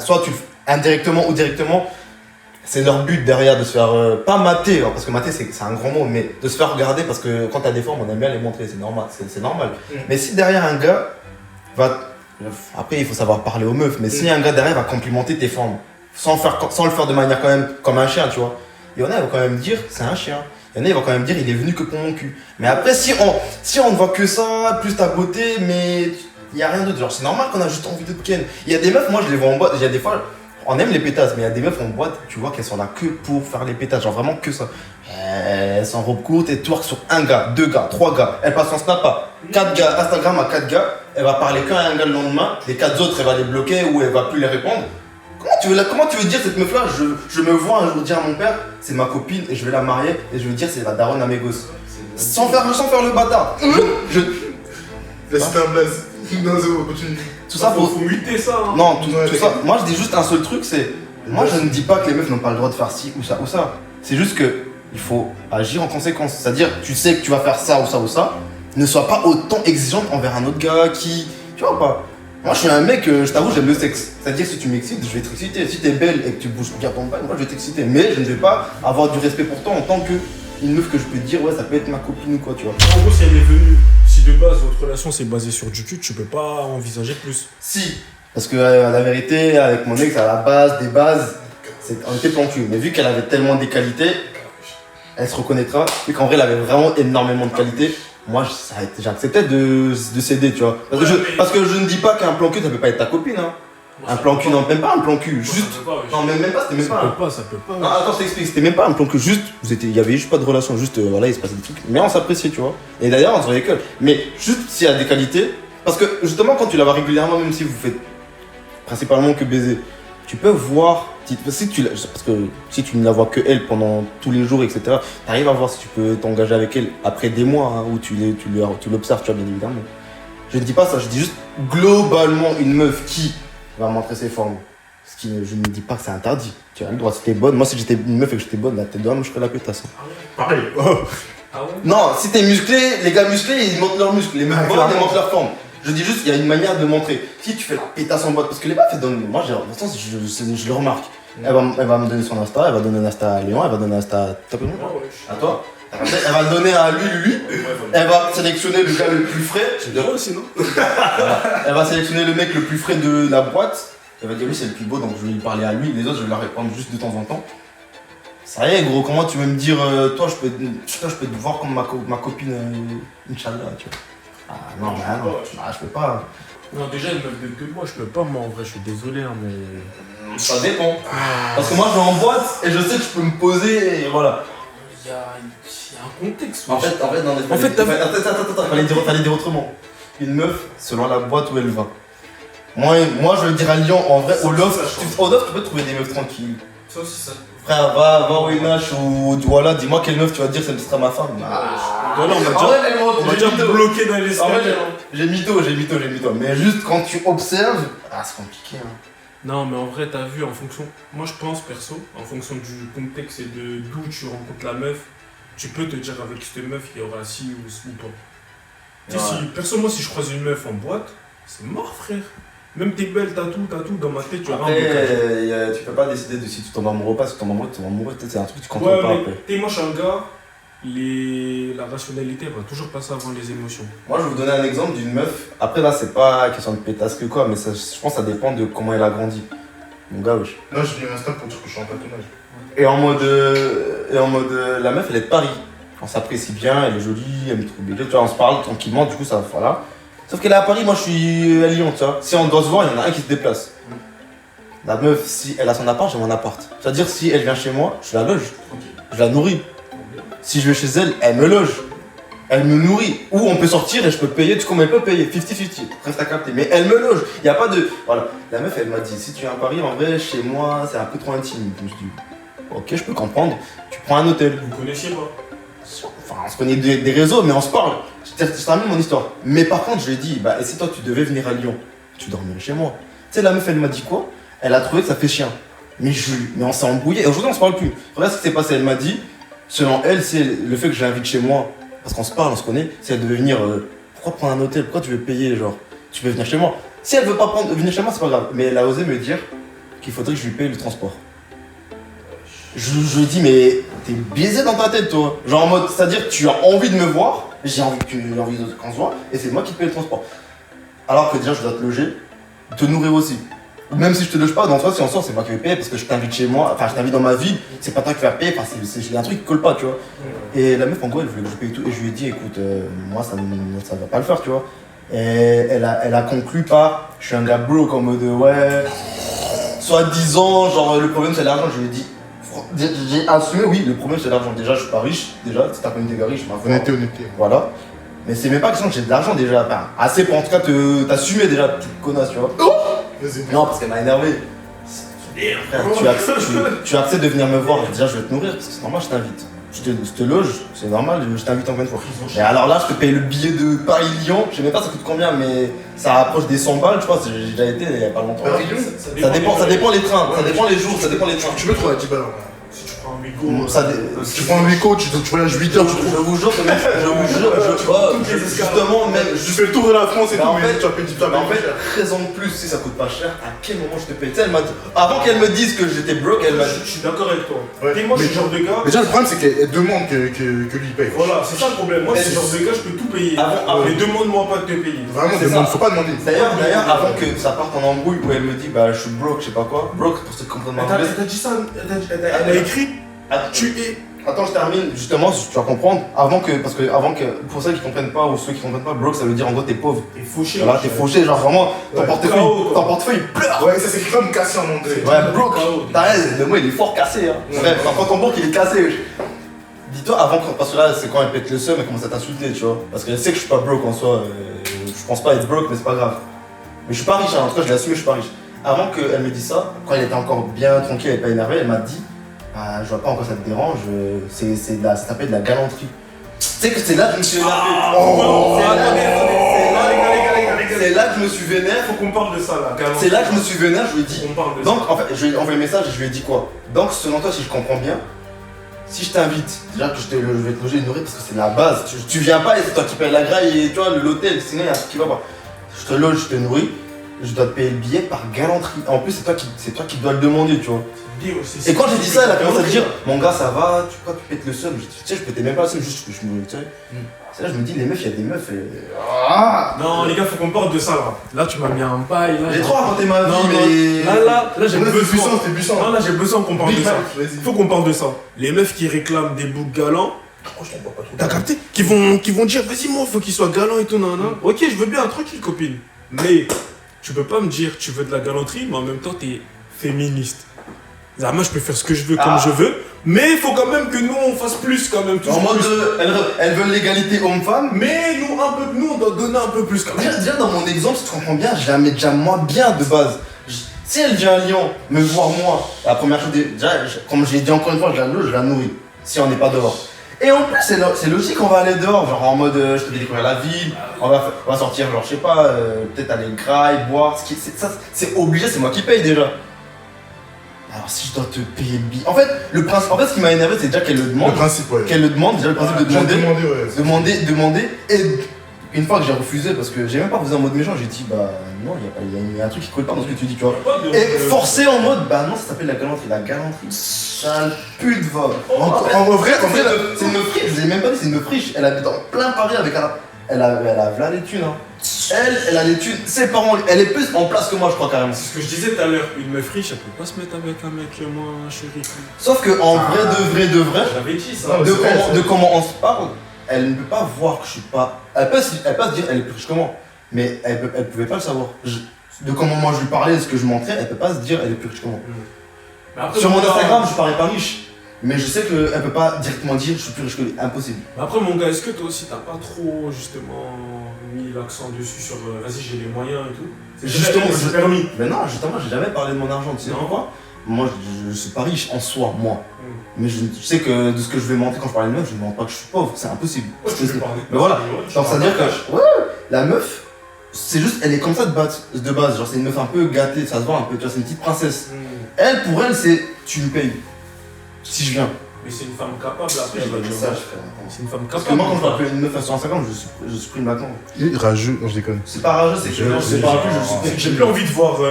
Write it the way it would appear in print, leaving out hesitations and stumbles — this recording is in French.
soit indirectement ou directement, c'est leur but derrière de se faire, pas mater, hein, parce que mater c'est un grand mot, mais de se faire regarder parce que quand t'as des formes, on aime bien les montrer, c'est normal. C'est normal. Mais si derrière un gars va. Après, il faut savoir parler aux meufs, mais si un gars derrière va complimenter tes formes, sans le faire de manière quand même comme un chien, tu vois. Il y en a, il va quand même dire, c'est un chien. Il y en a, il va quand même dire, il est venu que pour mon cul. Mais après, si on ne voit que ça, plus ta beauté, mais il n'y a rien d'autre. Genre, c'est normal qu'on a juste envie de te ken. Il y a des meufs, moi je les vois en boîte, il y a des fois, on aime les pétasses, mais il y a des meufs en boîte, tu vois qu'elles sont là que pour faire les pétasses, genre vraiment que ça. Elles sont en robe courte, elles twerk sur un gars, 2 gars, 3 gars. Elle passe son snap à 4 gars, Instagram à 4 gars. Elle va parler qu'à un gars le lendemain. Les 4 autres, elle va les bloquer ou elle va plus les répondre. Comment tu veux dire cette meuf-là, je me vois un jour dire à mon père, c'est ma copine et je vais la marier et je veux dire c'est la daronne à mes gosses. Sans faire le bâtard. Laisse un blaze. Non, c'est bon, continue. Tout ça faut muter ça. Hein. Non, tout ça. Moi je dis juste un seul truc, c'est. Moi je ne dis pas que les meufs n'ont pas le droit de faire ci ou ça ou ça. C'est juste que il faut agir en conséquence. C'est-à-dire, tu sais que tu vas faire ça ou ça ou ça. Ne sois pas autant exigeante envers un autre gars qui. Tu vois pas. Moi je suis un mec, je t'avoue, j'aime le sexe. C'est-à-dire si tu m'excites, je vais t'exciter. Si t'es belle et que tu bouges bien ton bail, moi je vais t'exciter. Mais je ne vais pas avoir du respect pour toi en tant qu'une meuf que je peux te dire, ouais, ça peut être ma copine ou quoi, tu vois. En gros, si elle est venue, si de base votre relation c'est basée sur du cul, tu peux pas envisager plus. Si. Parce que la vérité, avec mon ex, à la base, des bases, on était plan cul. Mais vu qu'elle avait tellement des qualités, elle se reconnaîtra. Vu qu'en vrai, elle avait vraiment énormément de qualités. Moi, j'acceptais de céder, tu vois. Parce que je ne dis pas qu'un plan cul, ça peut pas être ta copine, hein. Un plan cul, non, même pas un plan cul, juste. Non, même pas, c'était même pas. Ça peut pas. Non, attends, je t'explique, c'était même pas un plan cul, juste. Il y avait juste pas de relation, juste, voilà, il se passait des trucs. Mais on s'appréciait, tu vois. Et d'ailleurs, on se voyait que. Mais juste s'il y a des qualités. Parce que justement, quand tu la vois régulièrement, même si vous faites principalement que baiser, tu peux voir. Parce que si tu ne la vois que elle pendant tous les jours, etc., tu arrives à voir si tu peux t'engager avec elle après des mois hein, où tu l'observes, tu vois, bien évidemment. Je ne dis pas ça, je dis juste globalement une meuf qui va montrer ses formes. Je ne dis pas que c'est interdit. Tu as le droit, si t'es bonne. Moi, si j'étais une meuf et que j'étais bonne, la tête d'homme, je ferais la pétasse. Pareil. Ah ouais. Non, si t'es musclé, les gars musclés, ils montrent leurs muscles. Les meufs bonnes, ils montrent leur forme. Je dis juste, il y a une manière de montrer. Si tu fais la pétasse en boîte, parce que les meufs, elles donnent. Moi, je le remarque. Elle va me donner son Insta, elle va donner un Insta à Léon, elle va donner un Insta à. T'as pas à toi. Elle va donner à lui. Elle va sélectionner le gars le plus frais. C'est bien aussi, non? Elle va sélectionner le mec le plus frais de la boîte. Elle va dire, lui, c'est le plus beau, donc je vais lui parler à lui. Les autres, je vais leur répondre juste de temps en temps. Ça y est, gros, comment tu veux me dire, toi, je peux te voir comme ma copine, Inch'Allah, tu vois. Ah non, je peux pas. Non, déjà, une meuf de que moi, je peux pas, moi, en vrai, je suis désolé, hein, mais. Ça dépend. Parce que moi, je vais en boîte et je sais que je peux me poser et voilà. Il y a un contexte. En fait, fallait dire autrement. Une meuf, selon la boîte où elle va. Moi, je veux dire à Lyon, en vrai, au loft, tu peux trouver des meufs tranquilles. Ça aussi, ça. Frère, va au Inash ou voilà, dis-moi quelle meuf tu vas dire ce sera ma femme. Voilà, on va déjà bloqué dans l'escalier. J'ai mytho. Mais juste quand tu observes, c'est compliqué. Hein. Non, mais en vrai, t'as vu, en fonction. Moi, je pense, perso, en fonction du contexte et de d'où tu rencontres la meuf, tu peux te dire avec cette meuf, il y aura ci ou pas. Tu sais, perso, moi, si je croise une meuf en boîte, c'est mort, frère. Même t'es belle, t'as tout dans ma tête, tu auras un blocage. Tu peux pas décider de si tu tombes amoureux ou pas, si tu tombes amoureux, c'est un truc que tu contrôles pas après. Ouais, moi, je suis un gars, la rationalité va toujours passer avant les émotions. Moi, je vais vous donner un exemple d'une meuf. Après, là, c'est pas question de pétasse que quoi, mais ça, je pense que ça dépend de comment elle a grandi. Mon gars, wesh. Non, j'ai mis un stop pour dire que je suis en patonnage. Et en mode, la meuf, elle est de Paris. On s'apprécie bien, elle est jolie, elle me trouve belle. Tu vois, on se parle tranquillement, du coup, ça, voilà. Sauf qu'elle est à Paris, moi, je suis à Lyon, tu vois. Si on doit se voir, il y en a un qui se déplace. La meuf, si elle a son appart, j'ai mon appart. C'est-à-dire, si elle vient chez moi, je la loge. Je la nourris. Si je vais chez elle, elle me loge. Elle me nourrit. Ou on peut sortir et je peux payer, tout comme elle peut payer. 50-50. Reste à capter. Mais elle me loge. Il n'y a pas de. Voilà. La meuf, elle m'a dit, si tu viens à Paris, en vrai, chez moi, c'est un peu trop intime. Je me suis dit, ok, je peux comprendre. Tu prends un hôtel. Vous connaissiez pas? Enfin, on se connaît des réseaux, mais on se parle. Je termine mon histoire. Mais par contre, je lui ai dit, et si toi, tu devais venir à Lyon, tu dormirais chez moi. Tu sais, la meuf, elle m'a dit quoi? Elle a trouvé que ça fait chien. Mais on s'est embrouillé. Et aujourd'hui, on se parle plus. Regarde ce qui s'est passé. Elle m'a dit, selon elle, c'est le fait que je l'invite chez moi. Parce qu'on se parle, on se connaît. Si elle devait venir, pourquoi prendre un hôtel? Pourquoi tu veux payer, genre? Tu veux venir chez moi. Si elle veut pas venir chez moi, c'est pas grave. Mais elle a osé me dire, qu'il faudrait que je lui paye le transport. Je lui dis, mais t'es biaisé dans ta tête, toi. Genre en mode, c'est-à-dire que tu as envie de me voir, j'ai envie qu'on se voit, et c'est moi qui te paye le transport. Alors que déjà, je dois te loger, te nourrir aussi. Même si je te loge pas, dans toi, si on sort, c'est moi qui vais payer parce que je t'invite chez moi, enfin, je t'invite dans ma ville, c'est pas toi qui vas payer, enfin, c'est un truc qui colle pas, tu vois. Et la meuf, en gros, elle voulait que je paye tout, et je lui ai dit, écoute, moi, ça va pas le faire, tu vois. Et elle a conclu par, je suis un gars broke en mode, ouais, soi-disant, genre, le problème c'est l'argent, je lui ai dit. J'ai assumé, oui, le problème c'est l'argent. Déjà, je suis pas riche, déjà, si t'as connu des gars riches, ma foi. Honnêteté. Voilà. Mais c'est même pas question que j'ai de l'argent déjà. Enfin, assez pour en tout cas t'assumer déjà, petite connasse, tu vois. Vas-y. Non, parce qu'elle m'a énervé. Frère, tu acceptes de venir me voir. Déjà, je vais te nourrir, parce que c'est normal, je t'invite. Je te loge, c'est normal, je t'invite encore une fois. Et alors là, je te paye le billet de Paris-Lyon. Je sais même pas ça coûte combien, mais ça approche des 100 balles, je pense. J'ai déjà été il y a pas longtemps. Paris-Lyon, Ça dépend les trains, ça dépend les jours, ça dépend les trains. tu peux trouver à 10 balles. Si tu prends un Wigo, Tu prends un Wico, tu voyages 8 heures, tu Je trouves. vous jure, justement, même. Tu fais le tour de la France et Bah, tout, en mais fait, tu vas payer 10 balles. En fait, raison de plus, si ça coûte pas cher, à quel moment je te paye? Tu sais, elle m'a dit, avant qu'elle me dise que j'étais broke, elle m'a je dit. suis d'accord avec toi. Ouais. Et moi, je Mais- suis le genre de gars. Déjà, le problème, c'est qu'elle demande que lui paye. Voilà, c'est ça le problème. Moi, je suis le genre de gars, je peux tout payer. Avant- Mais demande-moi pas de te payer. Vraiment, C'est ça. faut pas demander. D'ailleurs, avant que ça parte en embrouille où elle me dit, bah je suis broke, je sais pas quoi. Broke, pour ceux qui comprennent ma Elle t'a dit ça, elle a écrit. Tu es. Attends, je termine, justement, tu vas comprendre. Avant que, pour ceux qui comprennent pas ou ceux qui comprennent pas, broke, ça veut dire en gros t'es pauvre. T'es fauché. Voilà, t'es fauché, genre vraiment, ton Ouais, portefeuille, KO, ton portefeuille il pleure. Ouais, ça s'écrit comme cassé en anglais. Ouais, broke. KO. T'as raison, le mot il est fort cassé, hein. Bref, quand ton broke il est cassé, wesh. Dis-toi avant, parce que là c'est quand elle pète le seum, elle commence à t'insulter, tu vois. Parce qu'elle sait que je suis pas broke en soi, je pense pas être broke, mais c'est pas grave. Mais je suis pas riche, hein. En tout cas je l'ai assumé, je suis pas riche. Avant qu'elle me dise ça, quand elle était encore bien tranquille, elle est pas énervée, elle m'a dit, bah, je vois pas en quoi ça te dérange, ça s'appelle de la galanterie. Tu sais que c'est là que je me suis énervé. C'est là que je me suis vénère. Faut qu'on parle de ça là. C'est là que je me suis vénère, je lui ai dit. On parle de ça. Donc en fait, je lui ai envoyé un message et je lui ai dit quoi? Donc selon toi, si je comprends bien, si je t'invite, déjà que je vais te loger et nourrir parce que c'est la base. Tu viens pas et c'est toi qui payes la graille et tu vois l'hôtel, sinon il y a un truc qui va pas. Je te loge, je te nourris, je dois te payer le billet par galanterie. En plus c'est toi qui dois le demander, tu vois. Et quand j'ai dit ça, elle a commencé à dire, mon gars ça va, tu pètes le seum. Je dis, tu sais, je pétais même pas le seum, juste que je me. Tu sais. C'est là que je me dis, les meufs, il y a des meufs. Non, les gars, faut qu'on parle de ça là. Là, tu m'as mis un bail. Là, J'ai trop raconté ma vie, Non, mais. là, j'ai besoin. T'es puissant. Non, là, j'ai besoin qu'on parle de ça. Vas-y. Faut qu'on parle de ça. Les meufs qui réclament des boucs galants. Je t'en vois pas trop. T'as capté? Qui vont dire, vas-y, moi, faut qu'il soit galant et tout, nan. Ok, je veux bien, tranquille, copine. Mais tu peux pas me dire, tu veux de la galanterie, mais en même temps, t'es féministe. Moi, je peux faire ce que je veux comme je veux, mais il faut quand même que nous, on fasse plus quand même. En mode, elles veulent l'égalité homme-femme. Mais nous, on doit donner un peu plus quand même. Déjà dans mon exemple, si tu comprends bien, je la mets déjà moi bien de base. Si elle vient à Lyon, me voir moi, la première chose, déjà, comme je l'ai dit encore une fois, je la nourris. Si on n'est pas dehors. Et en plus, c'est logique, on va aller dehors, genre en mode, je te fais découvrir la ville, on va sortir, genre, je sais pas, peut-être aller graille, boire, c'est obligé, c'est moi qui paye déjà. Alors si je dois te payer le billet. En fait, ce qui m'a énervé, c'est déjà qu'elle le demande. Le principe, ouais. Qu'elle le demande, déjà le principe de ouais. demander. Et une fois que j'ai refusé, parce que j'ai même pas posé en mode méchant, j'ai dit bah non, il y a un truc qui colle pas dans ce que tu dis, tu vois. Et forcé en mode bah non, ça s'appelle la galanterie. La galanterie, sale pute va. En vrai, C'est une friche, je vous ai même pas dit, c'est une friche. Elle habite en plein Paris avec un. Elle a là les thunes, hein. Elle a les thunes, ses parents, elle est plus en place que moi, je crois, carrément. C'est ce que je disais tout à l'heure, une meuf riche, elle peut pas se mettre avec un mec moins chéri. Sauf que en vrai de vrai, J'avais dit ça. de comment on se parle, elle ne peut pas voir que je suis pas. Elle peut se dire, elle est plus riche que moi, mais elle pouvait pas le savoir. De comment moi je lui parlais, ce que je montrais, elle peut pas se dire, elle est plus riche que moi. Sur mon Instagram, je parais pas riche. Mais je sais qu'elle peut pas directement dire je suis plus riche que lui, impossible. Après mon gars, est-ce que toi aussi t'as pas trop justement mis l'accent dessus sur vas-y j'ai les moyens et tout? C'est Justement, c'est permis. Mais non, justement, j'ai jamais parlé de mon argent, tu sais Non. pourquoi? Moi, je suis pas riche en soi, moi. Mais je sais que de ce que je vais montrer quand je parle à une meuf, je ne montre pas que je suis pauvre, c'est impossible. Mais voilà, donc ça veut dire que la meuf, c'est juste, elle est comme ça de base, genre c'est une meuf un peu gâtée, ça se voit un peu, tu vois, c'est une petite princesse. Elle, pour elle, c'est tu me payes. Si je viens. Mais c'est une femme capable après. J'ai des messages, frère. C'est une femme Parce capable. que moi, quand je m'appelle une meuf à 150, je supprime l'attente. Il est rageux, non, je déconne. C'est pas rageux, c'est que je sais pas plus, je supprime. J'ai plus envie de voir